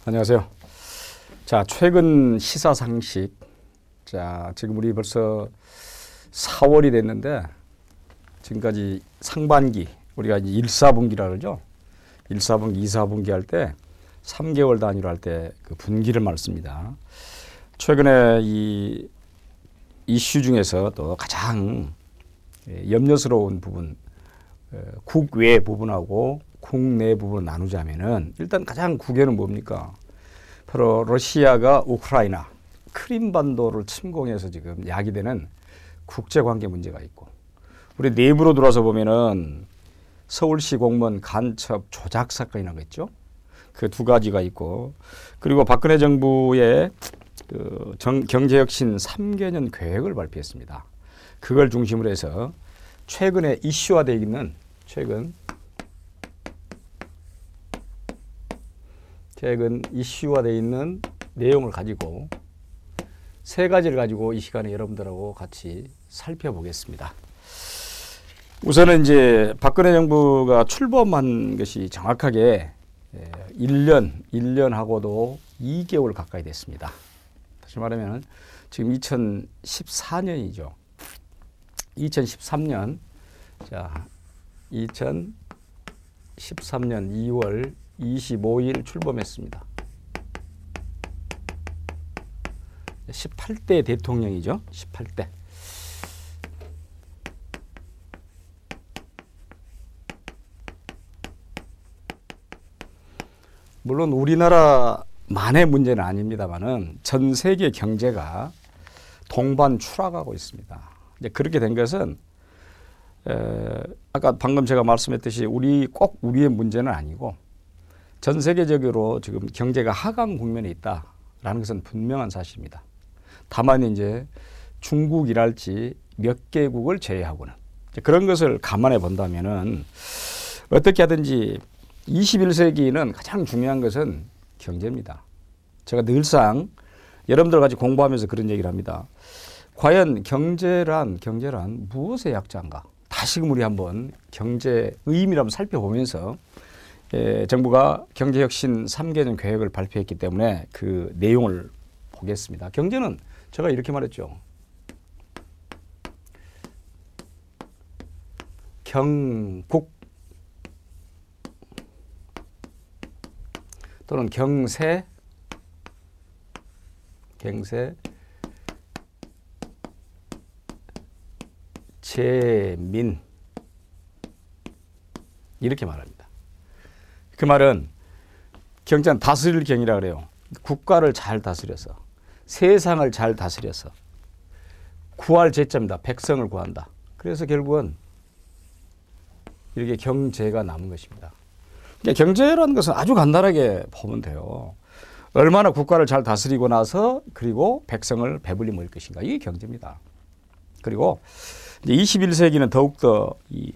안녕하세요. 자, 최근 시사 상식. 자, 지금 우리 벌써 4월이 됐는데 지금까지 상반기, 우리가 이제 1사분기라 그러죠. 1사분기, 2사분기 할 때 3개월 단위로 할 때 그 분기를 말습니다. 최근에 이 이슈 중에서 또 가장 염려스러운 부분, 국외 부분하고 국내 부분을 나누자면은 일단 가장 국외는 뭡니까? 바로 러시아가 우크라이나, 크림반도를 침공해서 지금 야기되는 국제관계 문제가 있고, 우리 내부로 들어와서 보면은 서울시 공무원 간첩 조작 사건이라는 거 있죠. 그 두 가지가 있고, 그리고 박근혜 정부의 그 경제혁신 3개년 계획을 발표했습니다. 그걸 중심으로 해서 최근에 이슈화되어 있는 최근 이슈화되어 있는 내용을 가지고 세 가지를 가지고 이 시간에 여러분들하고 같이 살펴보겠습니다. 우선은 이제 박근혜 정부가 출범한 것이 정확하게 1년하고도 2개월 가까이 됐습니다. 다시 말하면 지금 2014년이죠. 2013년, 자, 2013년 2월 25일 출범했습니다. 18대 대통령이죠. 18대. 물론 우리나라만의 문제는 아닙니다만은 전 세계 경제가 동반 추락하고 있습니다. 이제 그렇게 된 것은 아까 방금 제가 말씀했듯이 꼭 우리의 문제는 아니고 전 세계적으로 지금 경제가 하강 국면에 있다라는 것은 분명한 사실입니다. 다만 이제 중국이랄지 몇 개국을 제외하고는 그런 것을 감안해 본다면은 어떻게 하든지 21세기는 가장 중요한 것은 경제입니다. 제가 늘상 여러분들 같이 공부하면서 그런 얘기를 합니다. 과연 경제란 무엇의 약자인가? 다시금 우리 한번 경제의 의미를 한번 살펴보면서 정부가 경제혁신 3개년 계획을 발표했기 때문에 그 내용을 보겠습니다. 경제는 제가 이렇게 말했죠. 경국 또는 경세, 재민 이렇게 말합니다. 그 말은 경제는 다스릴 경이라 그래요. 국가를 잘 다스려서 세상을 잘 다스려서 구할 제자입니다. 백성을 구한다. 그래서 결국은 이렇게 경제가 남은 것입니다. 그러니까 경제라는 것은 아주 간단하게 보면 돼요. 얼마나 국가를 잘 다스리고 나서 그리고 백성을 배불리 먹일 것인가. 이게 경제입니다. 그리고 이제 21세기는 더욱더 이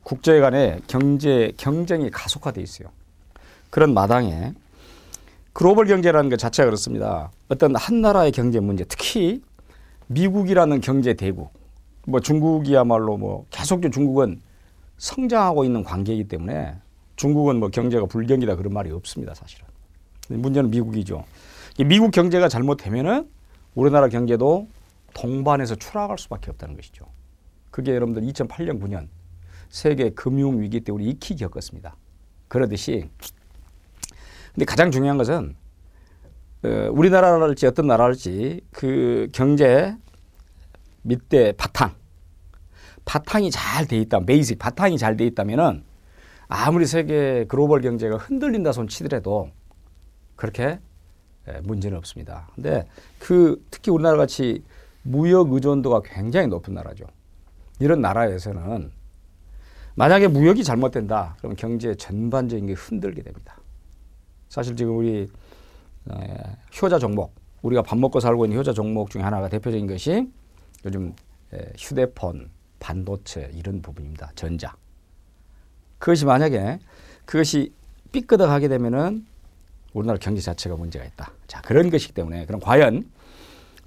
국제 간의 경쟁이 가속화되어 있어요. 그런 마당에 글로벌 경제라는 것 자체가 그렇습니다. 어떤 한 나라의 경제 문제, 특히 미국이라는 경제 대국, 뭐 중국이야말로 뭐 계속적으로 중국은 성장하고 있는 관계이기 때문에 중국은 뭐 경제가 불경기다 그런 말이 없습니다, 사실은. 문제는 미국이죠. 이 미국 경제가 잘못되면은 우리나라 경제도 동반해서 추락할 수밖에 없다는 것이죠. 그게 여러분들 2008년, 9년 세계 금융 위기 때 우리 익히 겪었습니다. 그러듯이 근데 가장 중요한 것은 우리나라랄지 어떤 나라랄지 그 경제 밑에 바탕이 잘 돼 있다, 베이직 바탕이 잘 돼 있다면은 아무리 세계 글로벌 경제가 흔들린다 손 치더라도 그렇게 문제는 없습니다. 근데 특히 우리나라 같이 무역 의존도가 굉장히 높은 나라죠. 이런 나라에서는 만약에 무역이 잘못된다, 그러면 경제 전반적인 게 흔들게 됩니다. 사실 지금 우리 효자 종목, 우리가 밥 먹고 살고 있는 효자 종목 중에 하나가 대표적인 것이 요즘 휴대폰, 반도체 이런 부분입니다. 전자. 그것이 만약에 삐끗하게 되면은 우리나라 경제 자체가 문제가 있다. 자, 그런 것이기 때문에 그럼 과연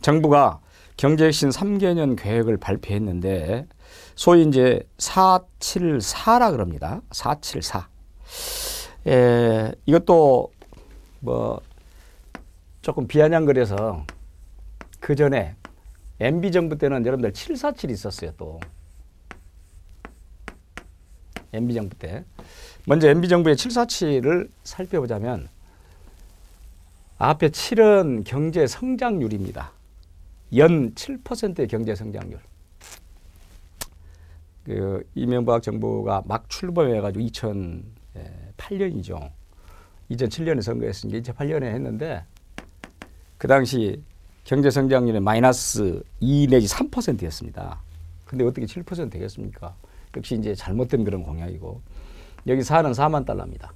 정부가 경제혁신 3개년 계획을 발표했는데 소위 이제 474라 그럽니다. 474. 이것도 뭐 조금 비아냥거려서 그 전에 MB 정부 때는 여러분들 747이 있었어요. 또 MB 정부 때 먼저 MB 정부의 747을 살펴보자면 앞에 7은 경제 성장률입니다. 연 7%의 경제 성장률. 그 이명박 정부가 막 출범해가지고 2008년이죠. 2007년에 선거했으니까 2008년에 했는데 그 당시 경제 성장률이 마이너스 2 내지 3%였습니다. 근데 어떻게 7% 되겠습니까? 역시 이제 잘못된 그런 공약이고 여기 4는 4만 달러입니다.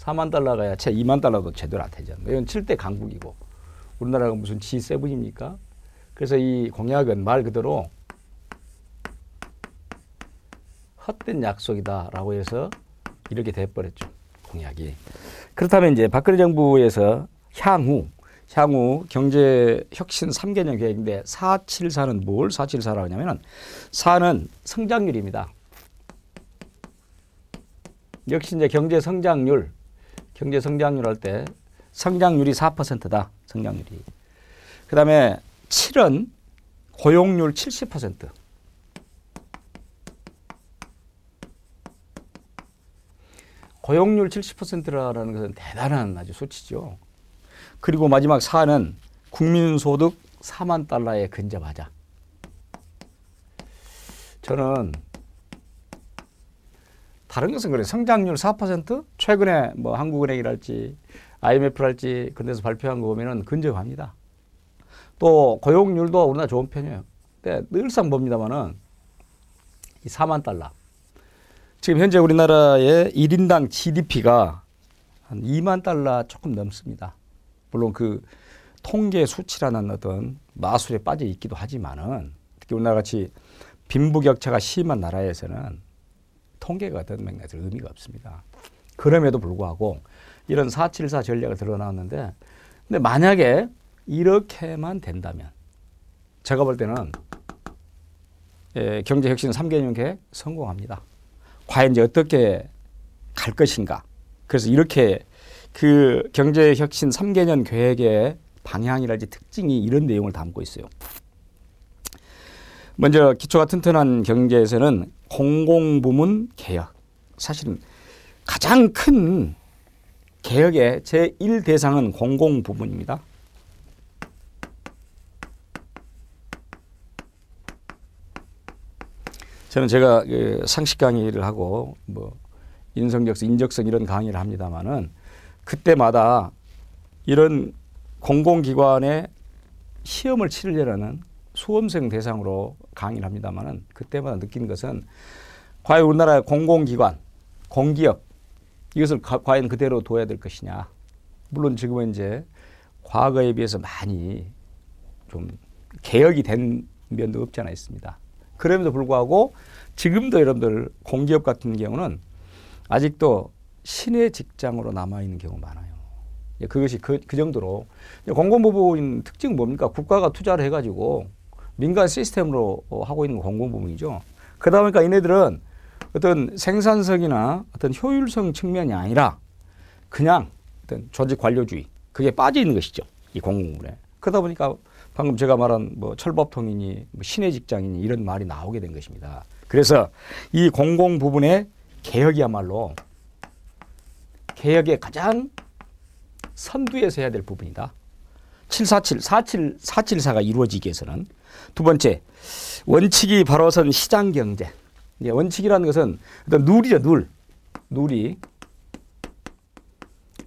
4만 달러가 채 2만 달러도 제대로 안 되죠. 이건 7대 강국이고 우리나라가 무슨 G7입니까? 그래서 이 공약은 말 그대로 헛된 약속이다라고 해서 이렇게 돼버렸죠. 공약이. 그렇다면 이제 박근혜 정부에서 향후 경제 혁신 3개년 계획인데 474는 뭘 474라고 하냐면은 4는 성장률입니다. 역시 이제 경제 성장률 할 때 성장률이 4%다. 성장률이. 그다음에 7은 고용률 70%. 고용률 70%라는 것은 대단한 아주 수치죠. 그리고 마지막 4는 국민소득 4만 달러에 근접하자. 저는 다른 것은 그래요. 성장률 4%? 최근에 뭐 한국은행이랄지 IMF랄지 그런 데서 발표한 거 보면은 근접합니다. 또 고용률도 우리나라 좋은 편이에요. 근데 늘상 봅니다만은 이 4만 달러. 지금 현재 우리나라의 1인당 GDP가 한 2만 달러 조금 넘습니다. 물론 그 통계 수치라는 어떤 마술에 빠져 있기도 하지만은 특히 우리나라 같이 빈부격차가 심한 나라에서는 통계가 어떤 맥락에서 의미가 없습니다. 그럼에도 불구하고 이런 474 전략을 들어나왔는데 근데 만약에 이렇게만 된다면 제가 볼 때는 경제혁신 3개년 계획 성공합니다. 과연 이제 어떻게 갈 것인가. 그래서 이렇게 그 경제혁신 3개년 계획의 방향이랄지 특징이 이런 내용을 담고 있어요. 먼저 기초가 튼튼한 경제에서는 공공부문 개혁. 사실은 가장 큰 개혁의 제1대상은 공공부문입니다. 저는 제가 상식 강의를 하고 뭐 인적성 이런 강의를 합니다만은 그때마다 이런 공공기관의 시험을 치르려는 수험생 대상으로 강의를 합니다만은 그때마다 느끼는 것은 과연 우리나라의 공공기관, 공기업 이것을 과연 그대로 둬야 될 것이냐. 물론 지금은 이제 과거에 비해서 많이 좀 개혁이 된 면도 없지 않아 있습니다. 그럼에도 불구하고 지금도 여러분들 공기업 같은 경우는 아직도 신의 직장으로 남아있는 경우가 많아요. 그것이 그 정도로 공공부문 특징은 뭡니까? 국가가 투자를 해가지고 민간 시스템으로 하고 있는 공공부문이죠. 그러다 보니까 얘네들은 어떤 생산성이나 어떤 효율성 측면이 아니라 그냥 어떤 조직 관료주의 그게 빠져 있는 것이죠. 이 공공부문에. 그러다 보니까 방금 제가 말한 뭐 철법통이니 뭐 신의 직장이니 이런 말이 나오게 된 것입니다. 그래서 이 공공부문의 개혁이야말로 개혁의 가장 선두에서 해야 될 부분이다. 474가 이루어지기 위해서는 두 번째 원칙이 바로 선 시장경제. 원칙이라는 것은 어떤 룰이죠. 룰이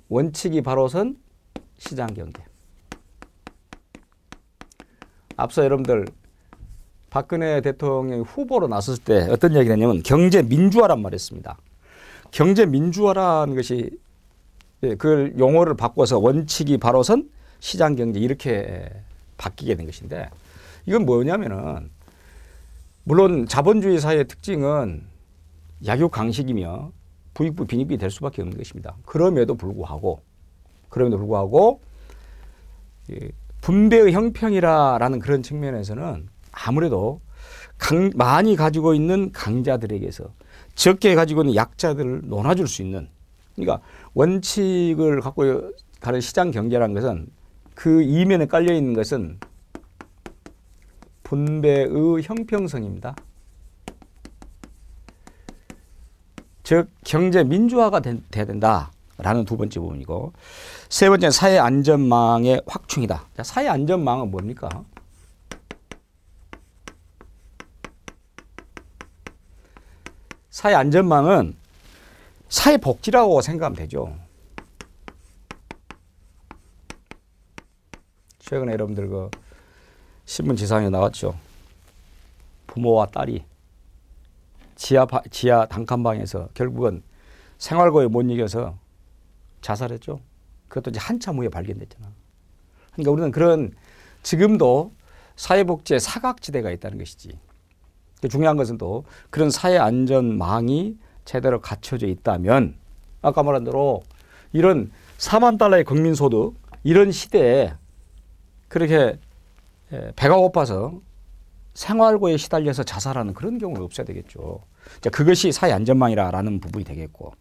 원칙이 바로 선 시장경제. 앞서 여러분들 박근혜 대통령이 후보로 나섰을 때 어떤 얘기를 했냐면 경제민주화란 말을 했습니다. 경제민주화라는 것이 그 용어를 바꿔서 원칙이 바로 선 시장경제 이렇게 바뀌게 된 것인데 이건 뭐냐면은 물론 자본주의 사회의 특징은 약육강식이며 부익부 빈익빈이 될 수밖에 없는 것입니다. 그럼에도 불구하고 분배의 형평이라는 그런 측면에서는 아무래도 많이 가지고 있는 강자들에게서 적게 가지고 있는 약자들을 논아줄 수 있는 그러니까 원칙을 갖고 가는 시장 경제라는 것은 그 이면에 깔려 있는 것은 분배의 형평성입니다. 즉 경제 민주화가 돼야 된다라는 두 번째 부분이고, 세 번째는 사회 안전망의 확충이다. 자, 사회 안전망은 뭡니까? 사회 안전망은 사회 복지라고 생각하면 되죠. 최근에 여러분들 그 신문 지상에 나왔죠. 부모와 딸이 지하 단칸방에서 결국은 생활고에 못 이겨서 자살했죠. 그것도 이제 한참 후에 발견됐잖아. 그러니까 우리는 그런 지금도 사회복지의 사각지대가 있다는 것이지. 중요한 것은 또 그런 사회 안전망이 제대로 갖춰져 있다면 아까 말한 대로 이런 4만 달러의 국민소득 이런 시대에 그렇게 배가 고파서 생활고에 시달려서 자살하는 그런 경우는 없어야 되겠죠. 그것이 사회 안전망이라는 부분이 되겠고,